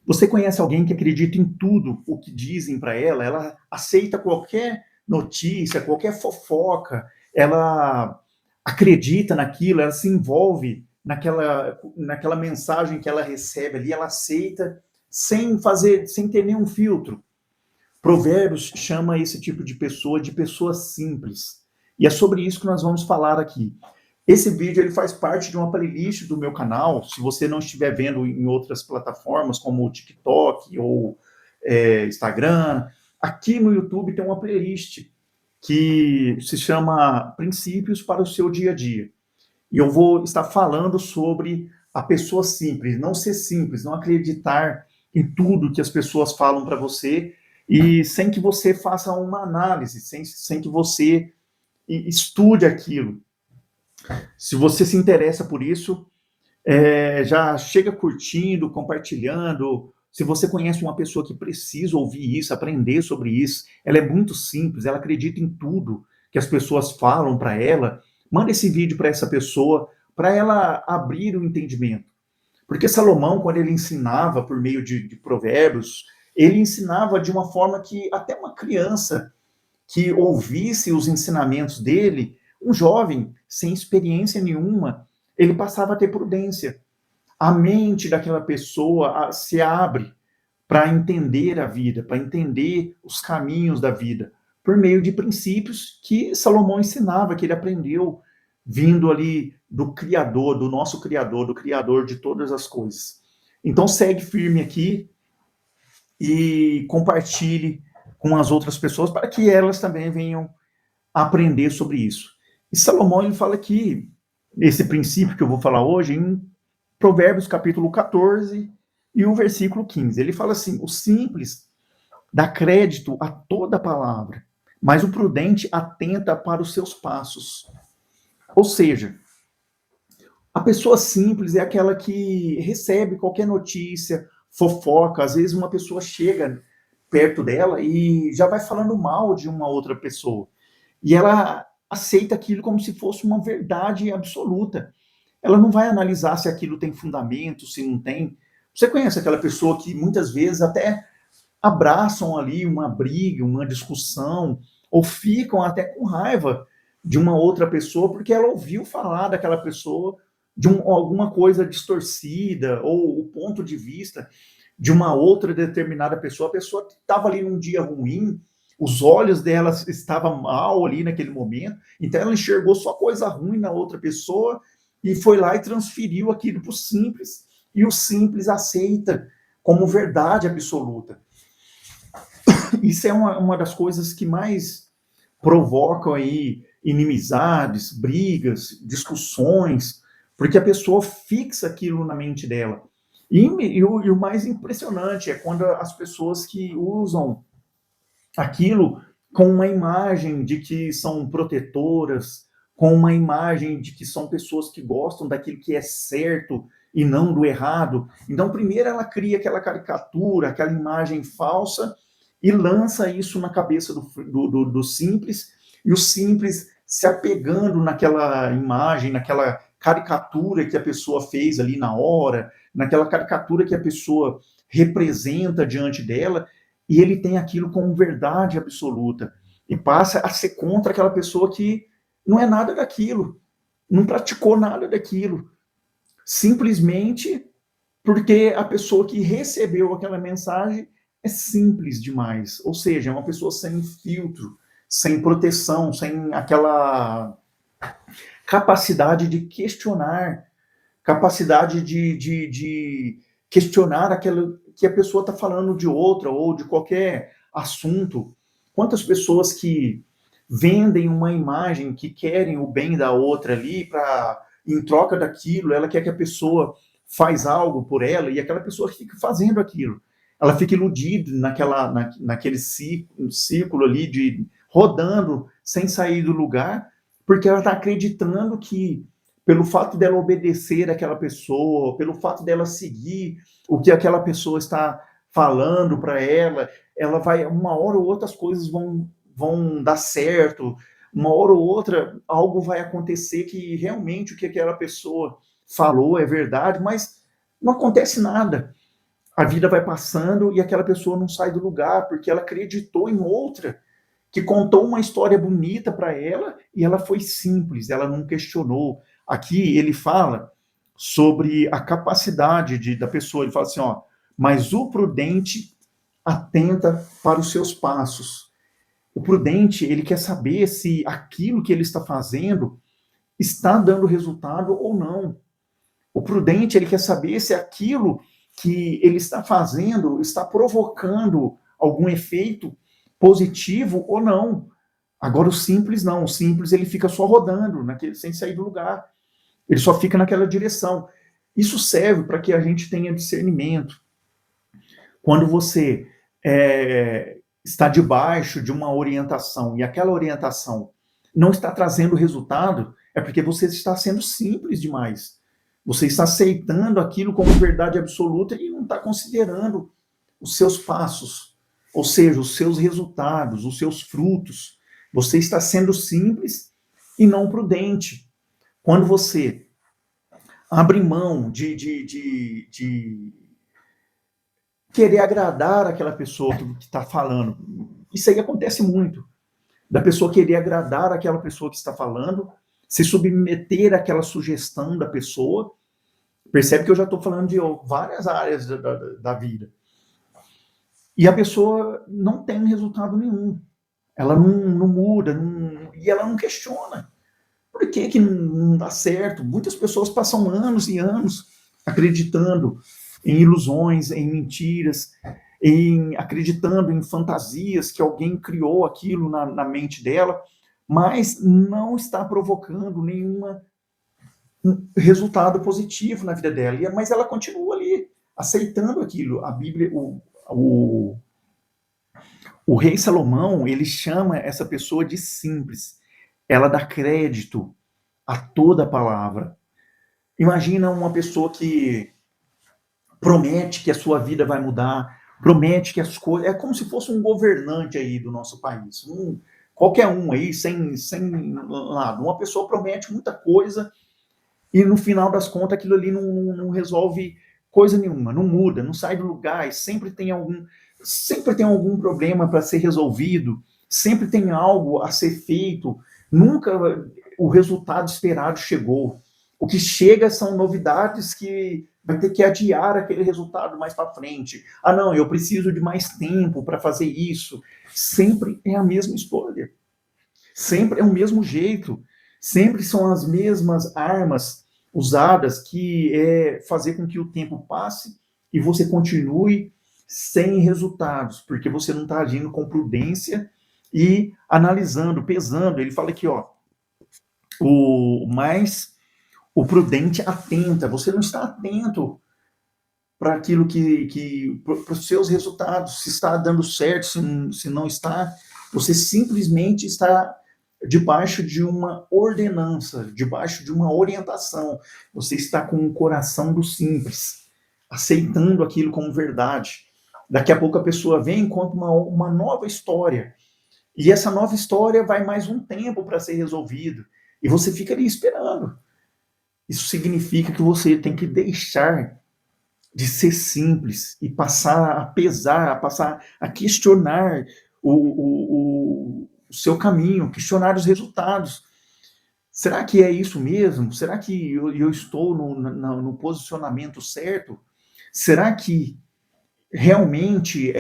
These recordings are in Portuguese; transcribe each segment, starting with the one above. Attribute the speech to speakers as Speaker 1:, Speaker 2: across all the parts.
Speaker 1: Você conhece alguém que acredita em tudo o que dizem para ela? Ela aceita qualquer notícia, qualquer fofoca, ela acredita naquilo, ela se envolve naquela mensagem que ela recebe ali, ela aceita sem ter nenhum filtro. Provérbios chama esse tipo de pessoa simples. E é sobre isso que nós vamos falar aqui. Esse vídeo ele faz parte de uma playlist do meu canal. Se você não estiver vendo em outras plataformas, como o TikTok ou Instagram, aqui no YouTube tem uma playlist que se chama Princípios para o seu dia a dia. E eu vou estar falando sobre a pessoa simples, não ser simples, não acreditar em tudo que as pessoas falam para você e sem que você faça uma análise, sem que você estude aquilo. Se você se interessa por isso, já chega curtindo, compartilhando. Se você conhece uma pessoa que precisa ouvir isso, aprender sobre isso, ela é muito simples, ela acredita em tudo que as pessoas falam para ela, manda esse vídeo para essa pessoa, para ela abrir o entendimento. Porque Salomão, quando ele ensinava por meio de provérbios, ele ensinava de uma forma que até uma criança que ouvisse os ensinamentos dele, um jovem sem experiência nenhuma, ele passava a ter prudência. A mente daquela pessoa se abre para entender a vida, para entender os caminhos da vida, por meio de princípios que Salomão ensinava, que ele aprendeu vindo ali do Criador, do nosso Criador, do Criador de todas as coisas. Então segue firme aqui e compartilhe com as outras pessoas para que elas também venham aprender sobre isso. E Salomão ele fala que esse princípio que eu vou falar hoje em Provérbios capítulo 14 e o versículo 15. Ele fala assim: o simples dá crédito a toda palavra, mas o prudente atenta para os seus passos. Ou seja, a pessoa simples é aquela que recebe qualquer notícia, fofoca, às vezes uma pessoa chega perto dela e já vai falando mal de uma outra pessoa. E ela aceita aquilo como se fosse uma verdade absoluta. Ela não vai analisar se aquilo tem fundamento, se não tem. Você conhece aquela pessoa que muitas vezes até abraçam ali uma briga, uma discussão, ou ficam até com raiva de uma outra pessoa porque ela ouviu falar daquela pessoa de alguma coisa distorcida, ou o ponto de vista de uma outra determinada pessoa. A pessoa estava ali num dia ruim, os olhos dela estavam mal ali naquele momento, então ela enxergou só coisa ruim na outra pessoa e foi lá e transferiu aquilo para o simples, e o simples aceita como verdade absoluta. Isso é uma das coisas que mais provocam aí inimizades, brigas, discussões, porque a pessoa fixa aquilo na mente dela. E o mais impressionante é quando as pessoas que usam aquilo com uma imagem de que são protetoras, com uma imagem de que são pessoas que gostam daquilo que é certo e não do errado. Então, primeiro ela cria aquela caricatura, aquela imagem falsa e lança isso na cabeça do simples, e o simples se apegando naquela imagem, naquela caricatura que a pessoa fez ali na hora, naquela caricatura que a pessoa representa diante dela, e ele tem aquilo como verdade absoluta e passa a ser contra aquela pessoa que não é nada daquilo, não praticou nada daquilo, simplesmente porque a pessoa que recebeu aquela mensagem é simples demais, ou seja, é uma pessoa sem filtro, sem proteção, sem aquela capacidade de questionar, capacidade de questionar aquilo que a pessoa está falando de outra ou de qualquer assunto. Quantas pessoas que vendem uma imagem, que querem o bem da outra ali, para em troca daquilo, ela quer que a pessoa faz algo por ela e aquela pessoa fica fazendo aquilo. Ela fica iludida naquele círculo ali de rodando sem sair do lugar, porque ela está acreditando que pelo fato dela obedecer aquela pessoa, pelo fato dela seguir o que aquela pessoa está falando para ela, ela vai, uma hora ou outra as coisas vão dar certo, uma hora ou outra algo vai acontecer que realmente o que aquela pessoa falou é verdade, mas não acontece nada. a vida vai passando e aquela pessoa não sai do lugar, porque ela acreditou em outra, que contou uma história bonita para ela e ela foi simples, ela não questionou. Aqui ele fala sobre a capacidade da pessoa, ele fala assim, ó, mas o prudente atenta para os seus passos. O prudente, ele quer saber se aquilo que ele está fazendo está dando resultado ou não. O prudente, ele quer saber se aquilo que ele está fazendo está provocando algum efeito positivo ou não. Agora o simples não, o simples ele fica só rodando, sem sair do lugar. Ele só fica naquela direção. Isso serve para que a gente tenha discernimento. Quando você está debaixo de uma orientação e aquela orientação não está trazendo resultado, é porque você está sendo simples demais. Você está aceitando aquilo como verdade absoluta e não está considerando os seus passos, ou seja, os seus resultados, os seus frutos. Você está sendo simples e não prudente. Quando você abre mão de querer agradar aquela pessoa que está falando, isso aí acontece muito, da pessoa querer agradar aquela pessoa que está falando, se submeter àquela sugestão da pessoa. Percebe que eu já estou falando de várias áreas da vida. E a pessoa não tem resultado nenhum. Ela não muda, e ela não questiona. Por que não dá certo? Muitas pessoas passam anos e anos acreditando em ilusões, em mentiras, acreditando em fantasias que alguém criou aquilo na mente dela, mas não está provocando nenhum resultado positivo na vida dela. Mas ela continua ali, aceitando aquilo. A Bíblia, o rei Salomão, ele chama essa pessoa de simples. Ela dá crédito a toda a palavra. Imagina uma pessoa que promete que a sua vida vai mudar, promete que as coisas... É como se fosse um governante aí do nosso país. Qualquer um aí, sem nada. Uma pessoa promete muita coisa e no final das contas aquilo ali não resolve coisa nenhuma, não muda, não sai do lugar, sempre tem algum problema para ser resolvido, sempre tem algo a ser feito, nunca o resultado esperado chegou. O que chega são novidades que vai ter que adiar aquele resultado mais para frente. Ah, não, eu preciso de mais tempo para fazer isso. Sempre é a mesma história. Sempre é o mesmo jeito. Sempre são as mesmas armas usadas, que é fazer com que o tempo passe e você continue sem resultados, porque você não está agindo com prudência e analisando, pesando. Ele fala aqui, ó, o prudente atenta. Você não está atento para aquilo para os seus resultados, se está dando certo, se não está. Você simplesmente está debaixo de uma ordenança, debaixo de uma orientação. Você está com o coração do simples, aceitando aquilo como verdade. Daqui a pouco a pessoa vem e conta uma nova história. E essa nova história vai mais um tempo para ser resolvido. E você fica ali esperando. Isso significa que você tem que deixar de ser simples e passar a pesar, passar a questionar o seu caminho, questionar os resultados. Será que é isso mesmo? Será que eu estou no posicionamento certo? Será que realmente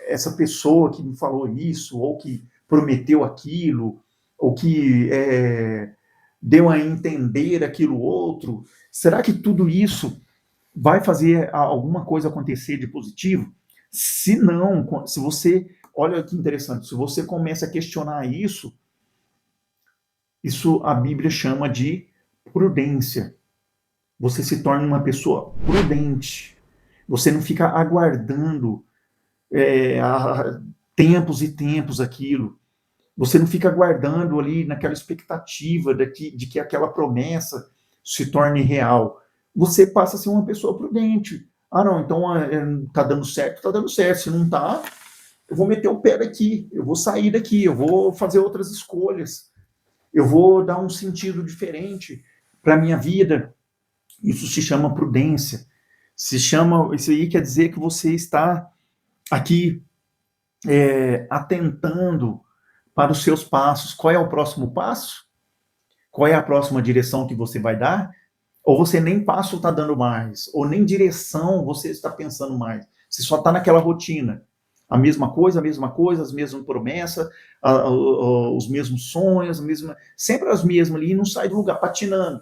Speaker 1: essa pessoa que me falou isso, ou que prometeu aquilo, ou que deu a entender aquilo outro, será que tudo isso vai fazer alguma coisa acontecer de positivo? Se não, se você, olha que interessante, se você começa a questionar isso a Bíblia chama de prudência. Você se torna uma pessoa prudente. Você não fica aguardando tempos e tempos aquilo. Você não fica aguardando ali naquela expectativa de que aquela promessa se torne real. Você passa a ser uma pessoa prudente. Ah, não, então tá dando certo, tá dando certo. Se não tá, eu vou meter o pé daqui, eu vou sair daqui, eu vou fazer outras escolhas, eu vou dar um sentido diferente para a minha vida. Isso se chama prudência. Se chama, isso aí quer dizer que você está aqui atentando para os seus passos. Qual é o próximo passo? Qual é a próxima direção que você vai dar? Ou você nem passo está dando mais, ou nem direção você está pensando mais. Você só está naquela rotina. A mesma coisa, as mesmas promessas, os mesmos sonhos, sempre as mesmas ali, e não sai do lugar, patinando.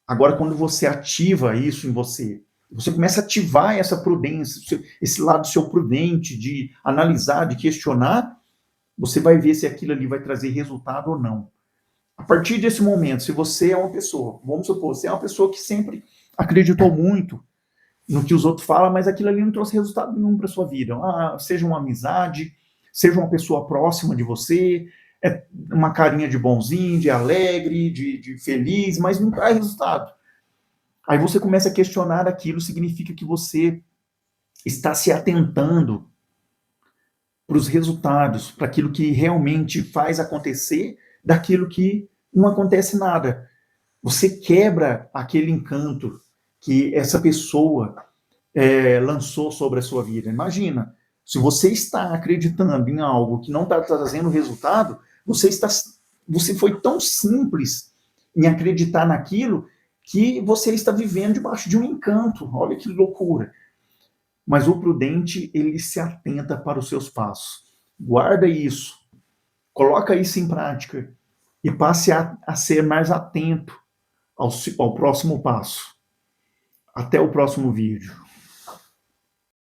Speaker 1: Agora, quando você ativa isso em você, você começa a ativar essa prudência, esse lado seu prudente de analisar, de questionar, você vai ver se aquilo ali vai trazer resultado ou não. A partir desse momento, se você é uma pessoa, vamos supor, você é uma pessoa que sempre acreditou muito no que os outros falam, mas aquilo ali não trouxe resultado nenhum para sua vida. Seja uma amizade, seja uma pessoa próxima de você, é uma carinha de bonzinho, de alegre, de feliz, mas não traz resultado. Aí você começa a questionar aquilo, significa que você está se atentando para os resultados, para aquilo que realmente faz acontecer, daquilo que não acontece nada. Você quebra aquele encanto que essa pessoa lançou sobre a sua vida. Imagina, se você está acreditando em algo que não está trazendo resultado, você foi tão simples em acreditar naquilo que você está vivendo debaixo de um encanto. Olha que loucura. Mas o prudente, ele se atenta para os seus passos. Guarda isso, coloca isso em prática e passe a ser mais atento ao próximo passo. Até o próximo vídeo.